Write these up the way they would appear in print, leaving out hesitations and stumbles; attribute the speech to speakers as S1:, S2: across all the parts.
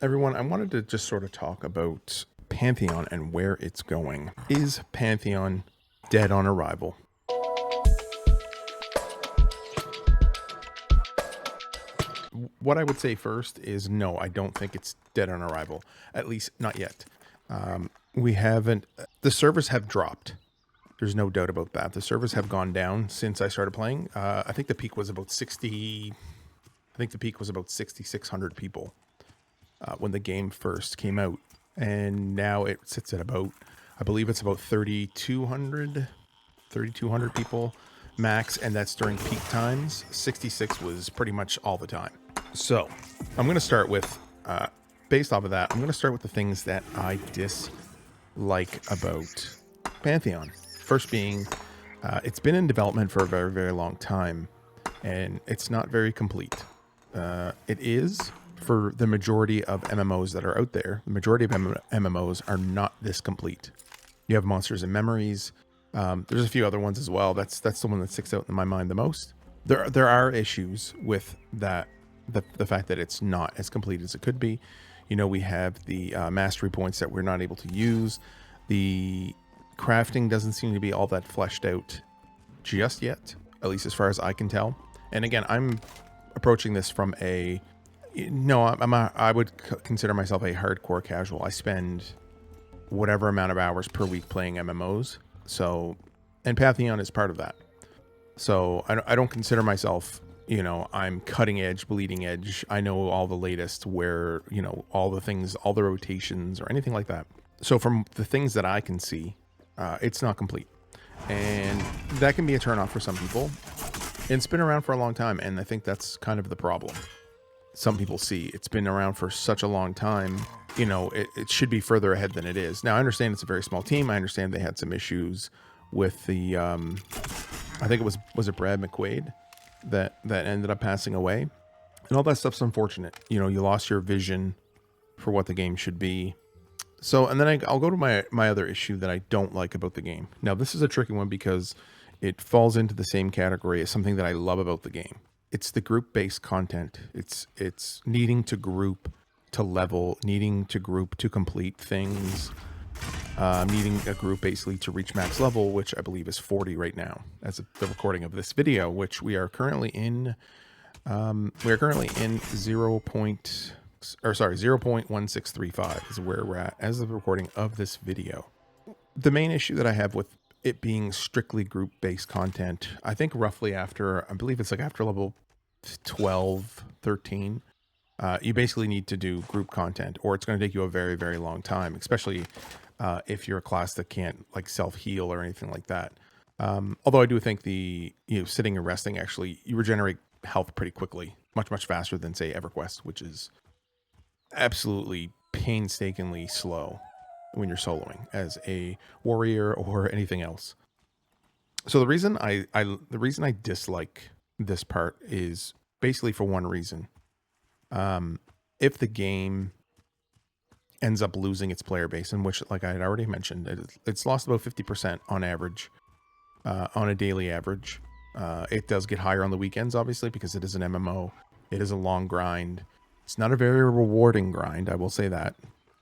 S1: Everyone, I wanted to just sort of talk about Pantheon and where it's going. Is Pantheon dead on arrival? What I would say first is no, I don't think it's dead on arrival. At least not yet. We haven't, the servers have dropped. There's no doubt about that. The servers have gone down since I started playing. I think the peak was about 60, I think the peak was about 6,600 people when the game first came out. And now it sits at about, I believe it's about 3,200 people max, and that's during peak times. 66 was pretty much all the time. So I'm going to start with, based off of that, I'm going to start with the things that I dislike about Pantheon. First being, it's been in development for a very, very long time, and it's not very complete. It is for the majority of MMOs that are out there. The majority of MMOs are not this complete. You have Monsters and Memories. There's a few other ones as well. That's the one that sticks out in my mind the most. There are issues with that, the fact that it's not as complete as it could be. You know, we have the mastery points that we're not able to use. The crafting doesn't seem to be all that fleshed out just yet, at least as far as I can tell. And again, I'm approaching this from a, no, I would consider myself a hardcore casual. I spend whatever amount of hours per week playing MMOs. So, and Pantheon is part of that. So I don't consider myself, you know, I'm cutting edge, bleeding edge. I know all the latest where, you know, all the things, all the rotations or anything like that. So from the things that I can see, it's not complete. And that can be a turnoff for some people. It's been around for a long time, and I think that's kind of the problem. Some people see it's been around for such a long time, you know, it should be further ahead than it is. Now, I understand it's a very small team. I understand they had some issues with the, I think it was it Brad McQuaid that ended up passing away? And all that stuff's unfortunate. You know, you lost your vision for what the game should be. So, and then I'll go to my other issue that I don't like about the game. Now, this is a tricky one because it falls into the same category as something that I love about the game. It's the group-based content. It's needing to group to level, needing to group to complete things, needing a group basically to reach max level, which I believe is 40 right now as of the recording of this video, which we are currently in. We are currently in 0.1635 is where we're at as of the recording of this video. The main issue that I have with it being strictly group-based content, I think roughly after, I believe it's like after level 12, 13, you basically need to do group content, or it's going to take you a very, very long time, especially if you're a class that can't like self-heal or anything like that. Although I do think sitting and resting, actually, you regenerate health pretty quickly, much, much faster than, say, EverQuest, which is absolutely painstakingly slow when you're soloing as a warrior or anything else. So the reason I dislike this part is basically for one reason. If the game ends up losing its player base, in which, like I had already mentioned, it's lost about 50% on average, on a daily average. It does get higher on the weekends, obviously, because it is an MMO. It is a long grind. It's not a very rewarding grind, I will say that.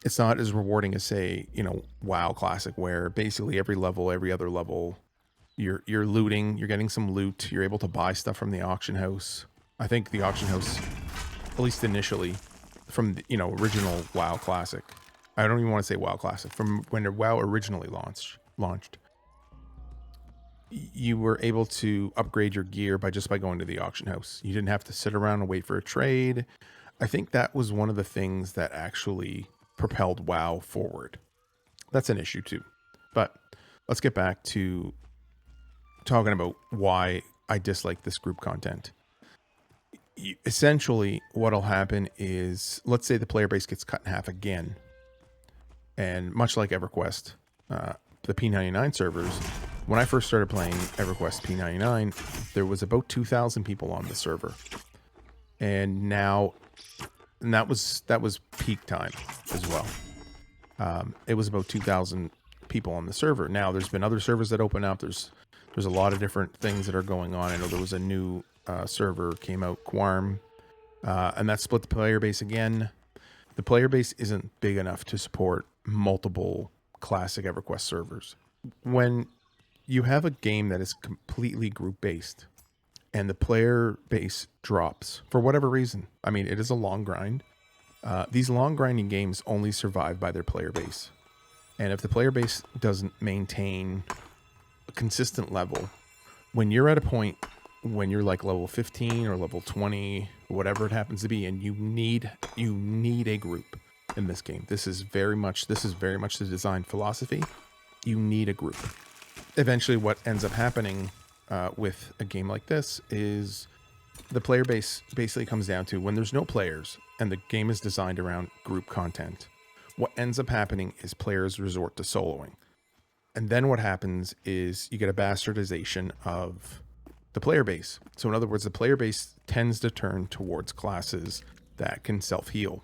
S1: It's not as rewarding as, say, you know, WoW Classic, where basically every level, every other level, you're looting, you're getting some loot, you're able to buy stuff from the auction house. I think the auction house, at least initially, from the, you know, original WoW Classic. I don't even want to say WoW Classic. From when WoW originally launched, you were able to upgrade your gear by going to the auction house. You didn't have to sit around and wait for a trade. I think that was one of the things that actually propelled WoW forward. That's an issue too. But let's get back to talking about why I dislike this group content. Essentially, what'll happen is, let's say the player base gets cut in half again. And much like EverQuest, the P99 servers, when I first started playing EverQuest P99, there was about 2,000 people on the server. And now, and that was peak time as well. It was about 2,000 people on the server. Now there's been other servers that open up. There's a lot of different things that are going on. I know there was a new server came out, Quarm, and that split the player base again. The player base isn't big enough to support multiple classic EverQuest servers. When you have a game that is completely group based and the player base drops for whatever reason, I mean, it is a long grind. These long grinding games only survive by their player base. And if the player base doesn't maintain a consistent level, when you're at a point when you're like level 15 or level 20, whatever it happens to be, and you need a group in this game. This is very much the design philosophy. You need a group. Eventually what ends up happening with a game like this is the player base basically comes down to when there's no players and the game is designed around group content. What ends up happening is players resort to soloing. And then what happens is you get a bastardization of the player base. So in other words, the player base tends to turn towards classes that can self-heal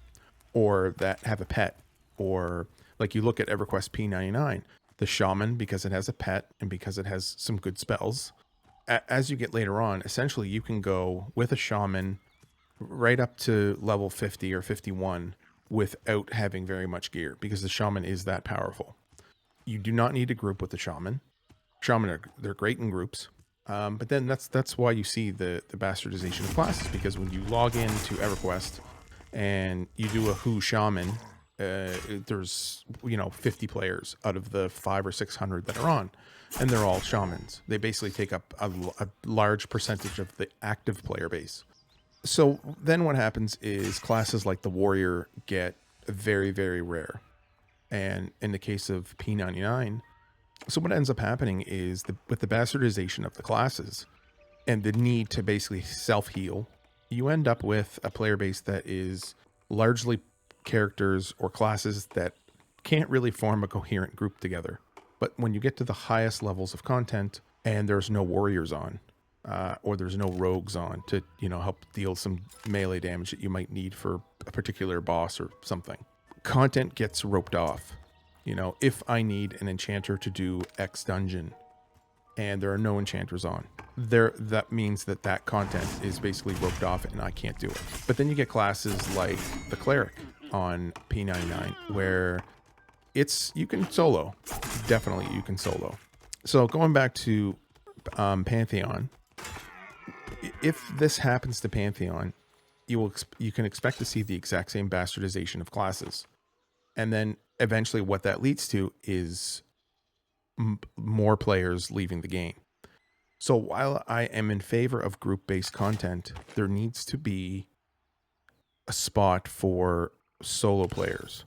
S1: or that have a pet, or like you look at EverQuest P99, the shaman, because it has a pet and because it has some good spells. As you get later on, essentially you can go with a shaman right up to level 50 or 51 without having very much gear, because the shaman is that powerful. You do not need a group with the shaman. They're great in groups. But then that's why you see the bastardization of classes, because when you log into EverQuest and you do a Who Shaman, there's 50 players out of the 500 or 600 that are on, and they're all shamans. They basically take up a large percentage of the active player base. So then what happens is classes like the warrior get very, very rare. And in the case of P99, so what ends up happening is with the bastardization of the classes and the need to basically self-heal, you end up with a player base that is largely characters or classes that can't really form a coherent group together. But when you get to the highest levels of content and there's no warriors on, or there's no rogues on to help deal some melee damage that you might need for a particular boss or something, content gets roped off. If I need an enchanter to do X dungeon and there are no enchanters on there, that means that content is basically roped off and I can't do it. But then you get classes like the cleric on P99 where you can solo. Definitely you can solo. So going back to Pantheon, if this happens to Pantheon, you can expect to see the exact same bastardization of classes. And then eventually what that leads to is more players leaving the game. So while I am in favor of group-based content, there needs to be a spot for solo players.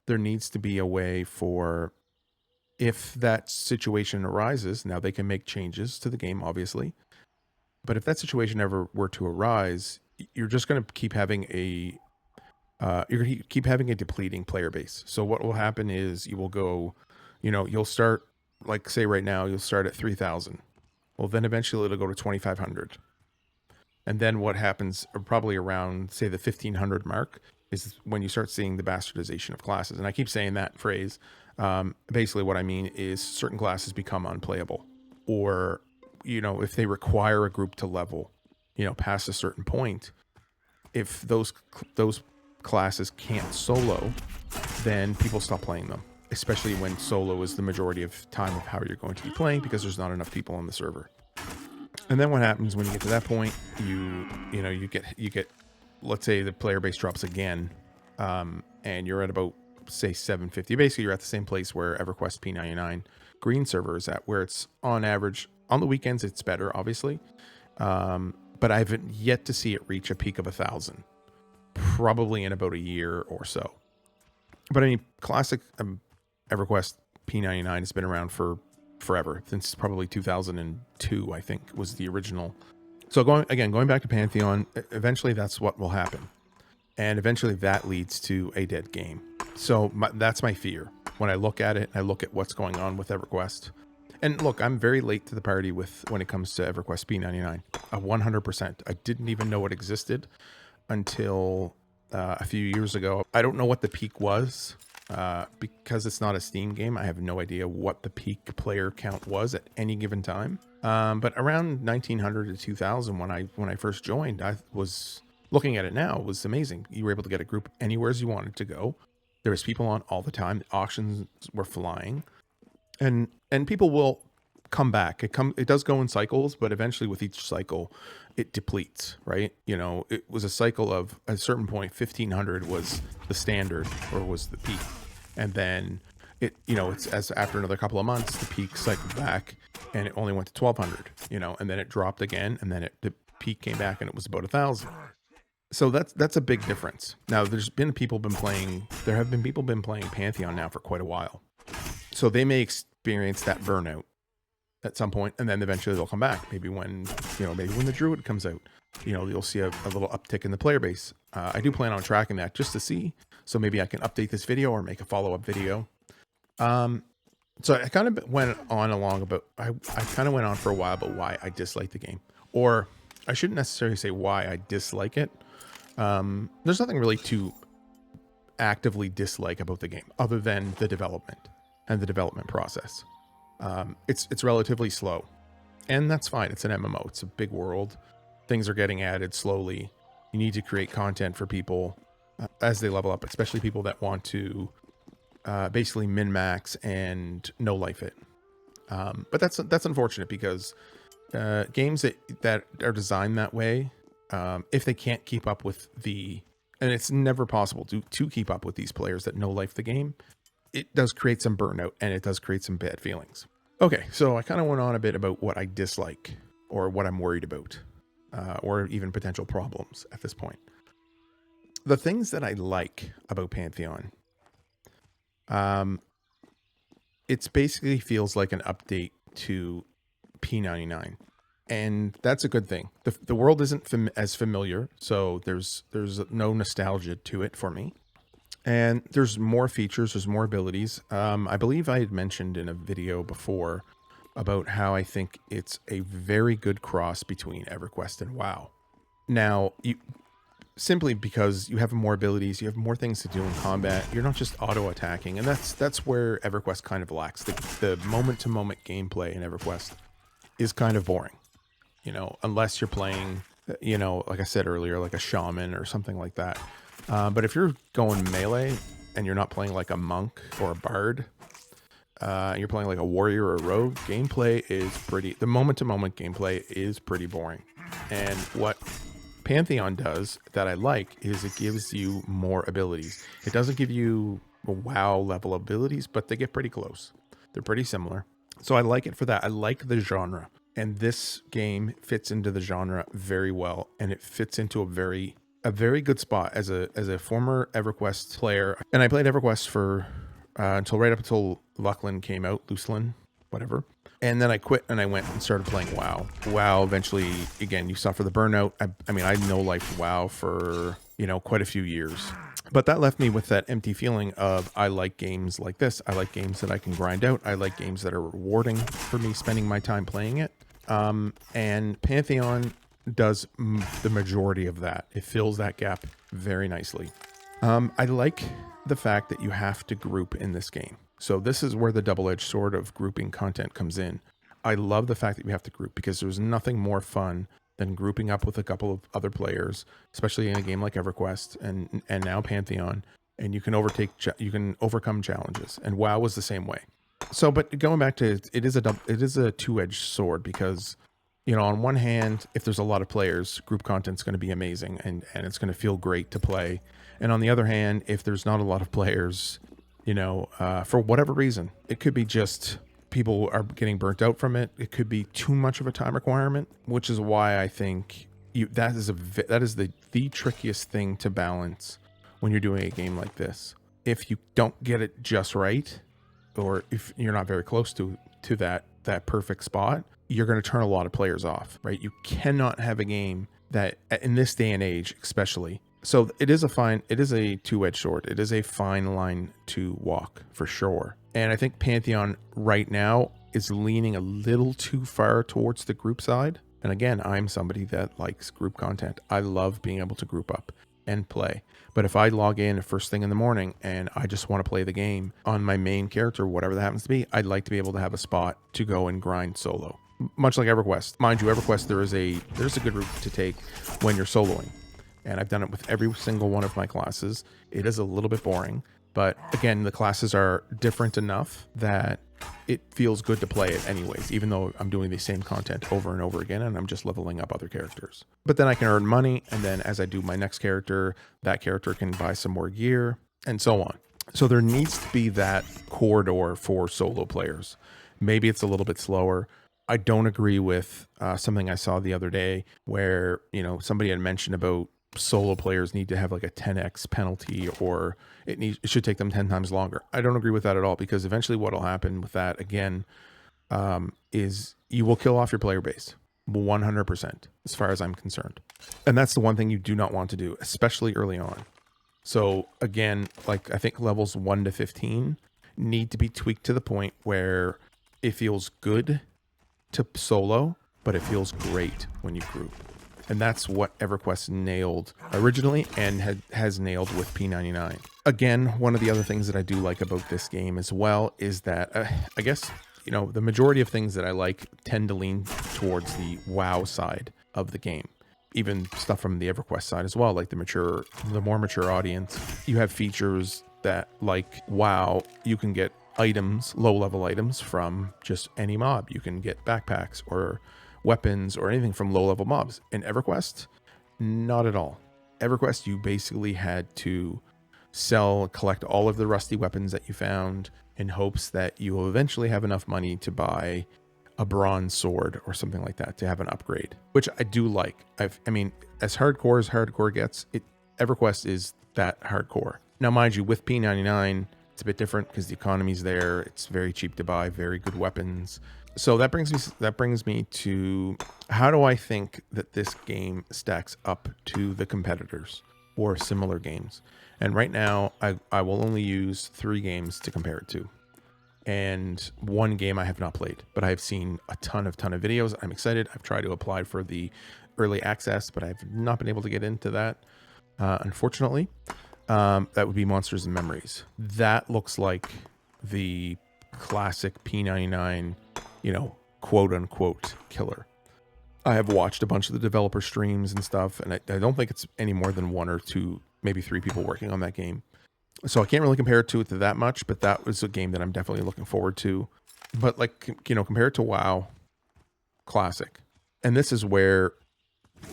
S1: There needs to be a way for, if that situation arises, now they can make changes to the game, obviously. But if that situation ever were to arise, you're just going to keep having you're going to keep having a depleting player base. So what will happen is you will go, you'll start, like say right now, you'll start at 3,000. Well, then eventually it'll go to 2,500. And then what happens probably around, say, the 1,500 mark is when you start seeing the bastardization of classes. And I keep saying that phrase. Basically what I mean is certain classes become unplayable, or, if they require a group to level, past a certain point, if those classes can't solo, then people stop playing them, especially when solo is the majority of time of how you're going to be playing, because there's not enough people on the server. And then what happens when you get to that point, you get let's say the player base drops again, and you're at about, say, 750. Basically you're at the same place where EverQuest P99 green server is at, where it's on average on the weekends it's better, obviously, but I haven't yet to see it reach a peak of 1,000. Probably in about a year or so. But I mean, classic EverQuest P99 has been around for forever, since probably 2002, I think, was the original. So going back to Pantheon, eventually that's what will happen. And eventually that leads to a dead game. So that's my fear. When I look at it, I look at what's going on with EverQuest. And look, I'm very late to the party when it comes to EverQuest P99. 100%. I didn't even know it existed until a few years ago. I don't know what the peak was, because it's not a Steam game. I have no idea what the peak player count was at any given time. But around 1900 to 2000, when I first joined, I was looking at it now was amazing. You were able to get a group anywhere as you wanted to go. There was people on all the time. The auctions were flying, and people will come back. It does go in cycles, but eventually with each cycle, it depletes, right? You know, it was a cycle of, at a certain point, 1500 was the standard or was the peak, and then it, you know, it's as after another couple of months, the peak cycled back, and it only went to 1200, you know, and then it dropped again, and then the peak came back, and it was about 1000. So that's a big difference. Now, there have been people been playing Pantheon now for quite a while, so they may experience that burnout at some point, and then eventually they'll come back. Maybe when the Druid comes out, you know, you'll see a little uptick in the player base. I do plan on tracking that just to see, so maybe I can update this video or make a follow-up video. So I kind of went on for a while about why I dislike the game, or I shouldn't necessarily say why I dislike it. There's nothing really to actively dislike about the game other than the development and the development process. It's relatively slow, and that's fine. It's an MMO. It's a big world. Things are getting added slowly. You need to create content for people as they level up, especially people that want to basically min-max and no-life it. But that's unfortunate because games that are designed that way, if they can't keep up with and it's never possible to keep up with these players that no-life the game, it does create some burnout, and it does create some bad feelings. Okay, so I kind of went on a bit about what I dislike or what I'm worried about, or even potential problems at this point. The things that I like about Pantheon, it's basically feels like an update to P99, and that's a good thing. The world isn't as familiar, so there's no nostalgia to it for me. And there's more features, there's more abilities. I believe I had mentioned in a video before about how I think it's a very good cross between EverQuest and WoW. Now, simply because you have more abilities, you have more things to do in combat, you're not just auto-attacking, and that's where EverQuest kind of lacks. The moment-to-moment gameplay in EverQuest is kind of boring, you know, unless you're playing, you know, like I said earlier, like a shaman or something like that. But if you're going melee and you're not playing like a monk or a bard, you're playing like a warrior or a rogue, the moment-to-moment gameplay is pretty boring. And what Pantheon does that I like is it gives you more abilities. It doesn't give you WoW level abilities, but they get pretty close. They're pretty similar. So I like it for that. I like the genre. And this game fits into the genre very well, and it fits into a very good spot as a former EverQuest player. And I played EverQuest for right up until Luclin came out, Luclin, whatever. And then I quit and I went and started playing WoW. WoW eventually, again, you suffer the burnout. I mean, I no-lifed WoW for, you know, quite a few years. But that left me with that empty feeling of, I like games like this. I like games that I can grind out. I like games that are rewarding for me spending my time playing it. And Pantheon does the majority of that. It fills that gap very nicely. I like the fact that you have to group in this game. So this is where the double-edged sword of grouping content comes in. I love the fact that you have to group because there's nothing more fun than grouping up with a couple of other players, especially in a game like EverQuest and now Pantheon, and you can overcome challenges. And WoW was the same way. So, but going back to it is a two-edged sword because, you know, on one hand, if there's a lot of players, group content's going to be amazing and it's going to feel great to play. And on the other hand, if there's not a lot of players, you know, for whatever reason, it could be just people are getting burnt out from it. It could be too much of a time requirement, which is why I think that is the trickiest thing to balance when you're doing a game like this. If you don't get it just right, or if you're not very close to that perfect spot, you're going to turn a lot of players off, right? You cannot have a game that, in this day and age especially, so it is a two-edged sword. It is a fine line to walk for sure. And I think Pantheon right now is leaning a little too far towards the group side. And again, I'm somebody that likes group content. I love being able to group up and play. But if I log in first thing in the morning and I just want to play the game on my main character, whatever that happens to be, I'd like to be able to have a spot to go and grind solo. Much like EverQuest. Mind you, EverQuest, there's a good route to take when you're soloing. and I've done it with every single one of my classes. It is a little bit boring, but again, the classes are different enough that it feels good to play it anyways, even though I'm doing the same content over and over again and I'm just leveling up other characters. But then I can earn money, and then as I do my next character, that character can buy some more gear and so on. So there needs to be that corridor for solo players. Maybe it's a little bit slower. I don't agree with something I saw the other day where, you know, somebody had mentioned about solo players need to have like a 10x penalty, or it should take them 10 times longer. I don't agree with that at all, because eventually what will happen with that again is you will kill off your player base 100% as far as I'm concerned. And that's the one thing you do not want to do, especially early on. So again, like I think levels 1 to 15 need to be tweaked to the point where it feels good to solo, but it feels great when you group. And that's what EverQuest nailed originally and has nailed with P99. Again, one of the other things that I do like about this game as well is that I guess, you know, the majority of things that I like tend to lean towards the WoW side of the game. Even stuff from the EverQuest side as well, like the more mature audience. You have features that, like WoW, you can get items, low-level items from just any mob. You can get backpacks or weapons or anything from low-level mobs. In EverQuest, not at all. EverQuest, you basically had to collect all of the rusty weapons that you found in hopes that you will eventually have enough money to buy a bronze sword or something like that to have an upgrade, which I do like. I mean, as hardcore gets, EverQuest is that hardcore. Now, mind you, with P99, it's a bit different because the economy's there. It's very cheap to buy, very good weapons. So that brings me to, how do I think that this game stacks up to the competitors or similar games? And right now, I will only use 3 games to compare it to. And one game I have not played, but I've seen a ton of videos. I'm excited. I've tried to apply for the early access, but I've not been able to get into that, unfortunately. That would be Monsters and Memories. That looks like the classic P99, you know, quote unquote killer. I have watched a bunch of the developer streams and stuff, and I don't think it's any more than 1 or 2, maybe 3 people working on that game. So I can't really compare it to that much, but that was a game that I'm definitely looking forward to. But like, you know, compare it to WoW, classic. And this is where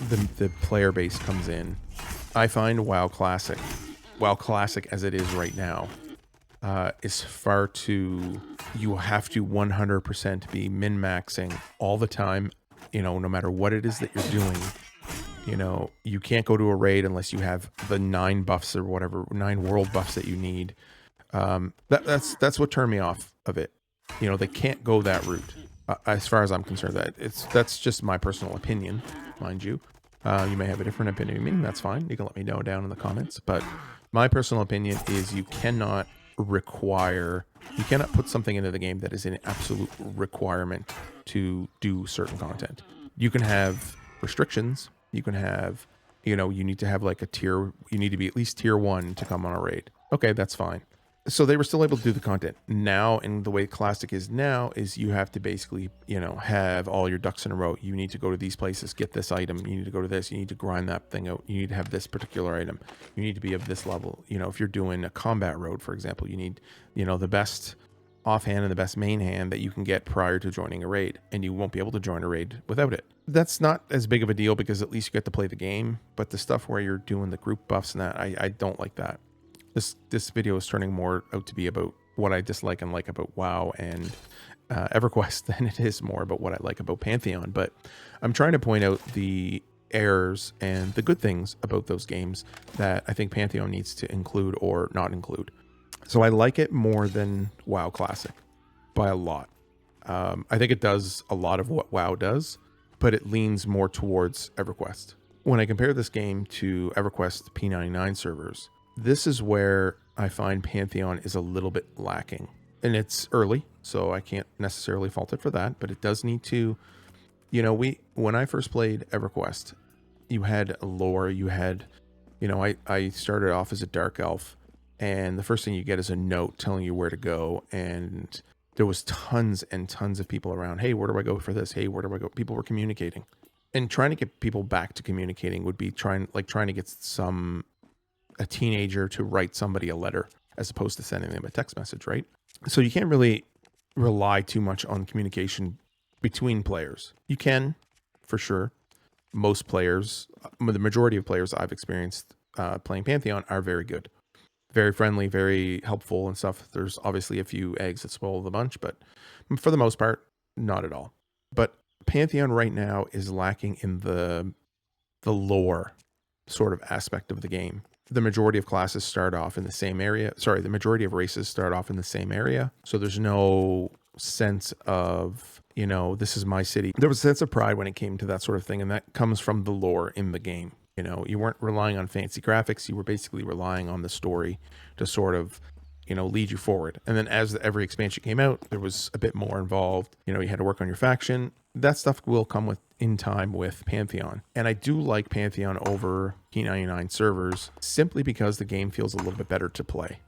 S1: the player base comes in. I find WoW classic as it is right now, is far too, you have to 100% be min-maxing all the time, you know, no matter what it is that you're doing. You know, you can't go to a raid unless you have the 9 buffs or whatever, 9 world buffs that you need. That's what turned me off of it. You know, they can't go that route, as far as I'm concerned. That's just my personal opinion, mind you. You may have a different opinion. I mean, that's fine. You can let me know down in the comments. But my personal opinion is you cannot put something into the game that is an absolute requirement to do certain content. You can have restrictions. You can have, you know, you need to have like you need to be at least tier 1 to come on a raid. Okay, that's fine. So they were still able to do the content. Now, and the way Classic is now is you have to basically, you know, have all your ducks in a row. You need to go to these places, get this item. You need to go to this. You need to grind that thing out. You need to have this particular item. You need to be of this level. You know, if you're doing a combat road, for example, you need, you know, the best offhand and the best main hand that you can get prior to joining a raid, and you won't be able to join a raid without it. That's not as big of a deal because at least you get to play the game, but the stuff where you're doing the group buffs and that, I don't like that. This video is turning more out to be about what I dislike and like about WoW and EverQuest than it is more about what I like about Pantheon. But I'm trying to point out the errors and the good things about those games that I think Pantheon needs to include or not include. So I like it more than WoW Classic by a lot. I think it does a lot of what WoW does, but it leans more towards EverQuest. When I compare this game to EverQuest P99 servers, this is where I find Pantheon is a little bit lacking. And it's early, so I can't necessarily fault it for that, but it does need to, you know, when I first played EverQuest, you had lore, you had, you know, I started off as a dark elf, and the first thing you get is a note telling you where to go, and there was tons and tons of people around. Hey, where do I go for this? Hey, where do I go? People were communicating. And trying to get people back to communicating would be trying to get a teenager to write somebody a letter as opposed to sending them a text message, right? So you can't really rely too much on communication between players. You can, for sure. Most players, the majority of players I've experienced playing Pantheon are very good, very friendly, very helpful and stuff. There's obviously a few eggs that spoil the bunch, but for the most part, not at all. But Pantheon right now is lacking in the lore sort of aspect of the game. The majority of classes start off in the same area. Sorry, the majority of races start off in the same area. So there's no sense of, this is my city. There was a sense of pride when it came to that sort of thing, and that comes from the lore in the game. You weren't relying on fancy graphics. You were basically relying on the story to sort of, lead you forward. And then as every expansion came out, there was a bit more involved. You had to work on your faction. That stuff will come in time with Pantheon. And I do like Pantheon over P99 servers simply because the game feels a little bit better to play.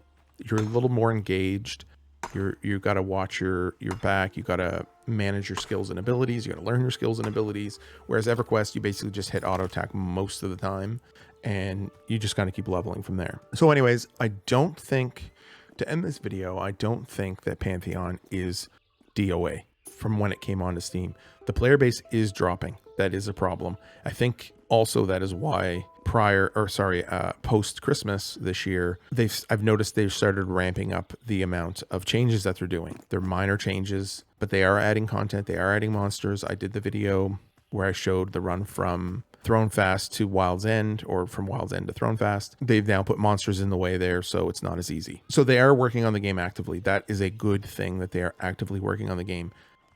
S1: You're a little more engaged. You got to watch your back. You got to manage your skills and abilities. You got to learn your skills and abilities. Whereas EverQuest, you basically just hit auto attack most of the time, and you just got to keep leveling from there. So anyways, to end this video, I don't think that Pantheon is DOA from when it came onto Steam. The player base is dropping. That is a problem. I think also that is why post Christmas this year, I've noticed they've started ramping up the amount of changes that they're doing. They're minor changes, but they are adding content. They are adding monsters. I did the video where I showed the run from Throne Fast to Wild's End, or from Wild's End to Throne Fast. They've now put monsters in the way there, so it's not as easy. So they are working on the game actively. That is a good thing, that they are actively working on the game.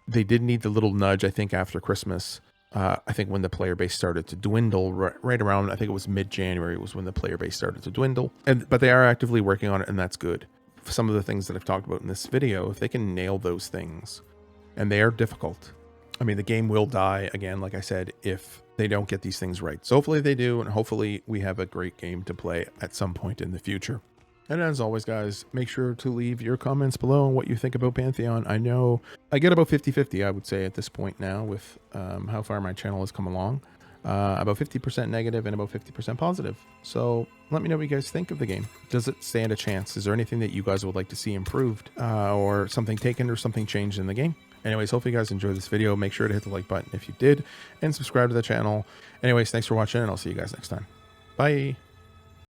S1: They did need the little nudge, I think, after Christmas. I think when the player base started to dwindle, right around, I think it was mid-January was when the player base started to dwindle. But they are actively working on it, and that's good. Some of the things that I've talked about in this video, if they can nail those things, and they are difficult. I mean, the game will die, again, like I said, if they don't get these things right. So hopefully they do, and hopefully we have a great game to play at some point in the future. And as always, guys, make sure to leave your comments below on what you think about Pantheon. I know I get about 50-50, I would say, at this point now with how far my channel has come along. About 50% negative and about 50% positive. So let me know what you guys think of the game. Does it stand a chance? Is there anything that you guys would like to see improved or something taken or something changed in the game? Anyways, hope you guys enjoyed this video. Make sure to hit the like button if you did and subscribe to the channel. Anyways, thanks for watching, and I'll see you guys next time. Bye.